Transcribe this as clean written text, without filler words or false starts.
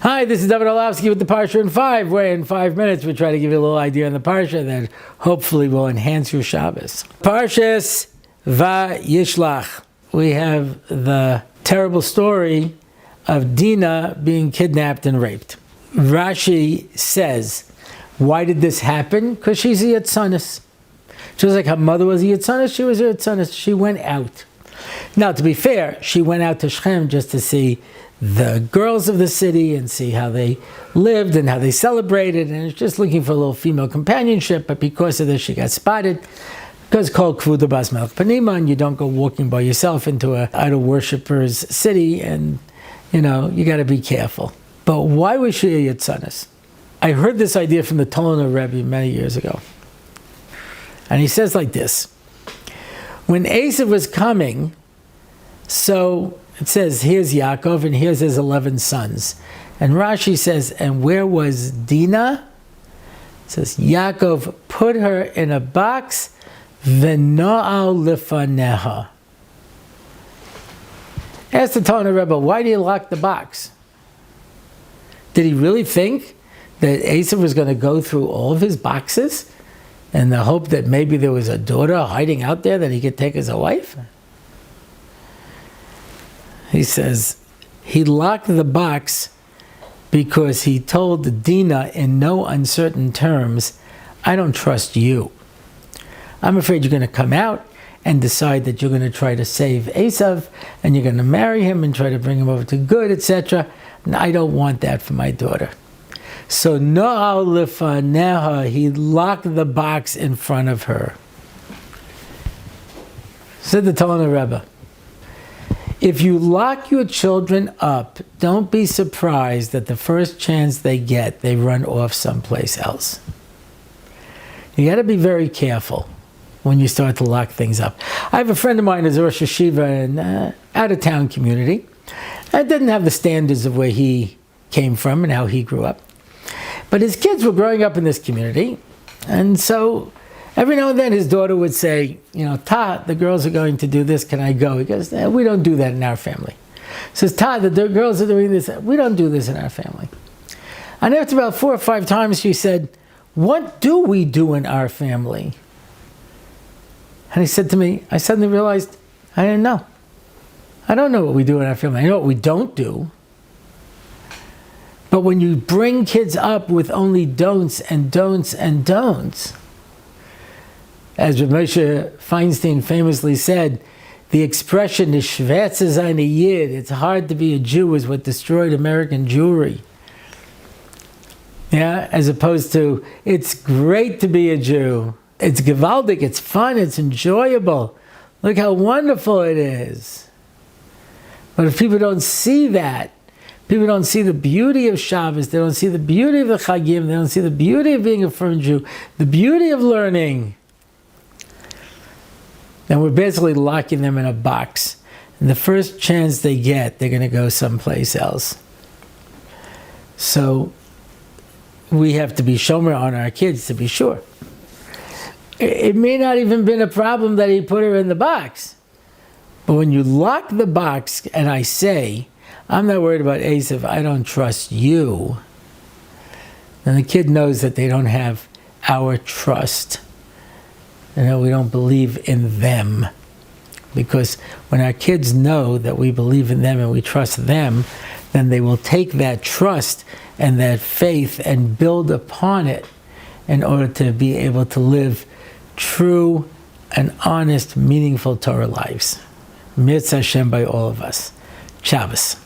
Hi, this is David Orlofsky with the Parsha in 5, where in 5 minutes we try to give you a little idea on the Parsha that hopefully will enhance your Shabbos. Parshas Vayishlach. We have the terrible story of Dinah being kidnapped and raped. Rashi says, why did this happen? Because she's a Yitzanis. Just like her mother was a Yitzanis, she was a Yitzanis. She went out. Now, to be fair, she went out to Shechem just to see the girls of the city and see how they lived and how they celebrated, and just looking for a little female companionship. But because of this, she got spotted. Because called Kvuda Bas Melech Panima, and you don't go walking by yourself into an idol worshippers city, and you got to be careful. But why was she a Yitzanis? I heard this idea from the Tolner Rabbi many years ago. And he says like this: when Esav was coming, so it says, here's Yaakov and here's his 11 sons. And Rashi says, and where was Dinah? It says, Yaakov put her in a box, v'no'al lifaneha. Asked the Tolner Rebbe, why do you lock the box? Did he really think that Esav was going to go through all of his boxes in the hope that maybe there was a daughter hiding out there that he could take as a wife? He says, he locked the box because he told Dinah in no uncertain terms, I don't trust you. I'm afraid you're going to come out and decide that you're going to try to save Esav, and you're going to marry him and try to bring him over to good, etc. And I don't want that for my daughter. So No'al Lifaneha, he locked the box in front of her. Said the Tolner Rebbe, if you lock your children up, don't be surprised that the first chance they get, they run off someplace else. You got to be very careful when you start to lock things up. I have a friend of mine who's a Rosh Yeshiva in an out-of-town community. I didn't have the standards of where he came from and how he grew up. But his kids were growing up in this community, and so every now and then his daughter would say, Ta, the girls are going to do this, can I go? He goes, we don't do that in our family. Says, Ta, the girls are doing this, we don't do this in our family. And after about 4 or 5 times she said, what do we do in our family? And he said to me, I suddenly realized, I didn't know. I don't know what we do in our family. I know what we don't do. But when you bring kids up with only don'ts and don'ts and don'ts, as Moshe Feinstein famously said, the expression is schwer zu sein a Yid, it's hard to be a Jew, is what destroyed American Jewry. Yeah, as opposed to, it's great to be a Jew. It's gewaldig, it's fun, it's enjoyable. Look how wonderful it is. But if people don't see that, people don't see the beauty of Shabbos, they don't see the beauty of the Chagim, they don't see the beauty of being a firm Jew, the beauty of learning, then we're basically locking them in a box. And the first chance they get, they're going to go someplace else. So we have to be shomer on our kids to be sure. It may not even been a problem that he put her in the box. But when you lock the box and I say, I'm not worried about Esav, I don't trust you, then the kid knows that they don't have our trust. We don't believe in them. Because when our kids know that we believe in them and we trust them, then they will take that trust and that faith and build upon it in order to be able to live true and honest, meaningful Torah lives. Mitzvah Hashem by all of us. Shabbos.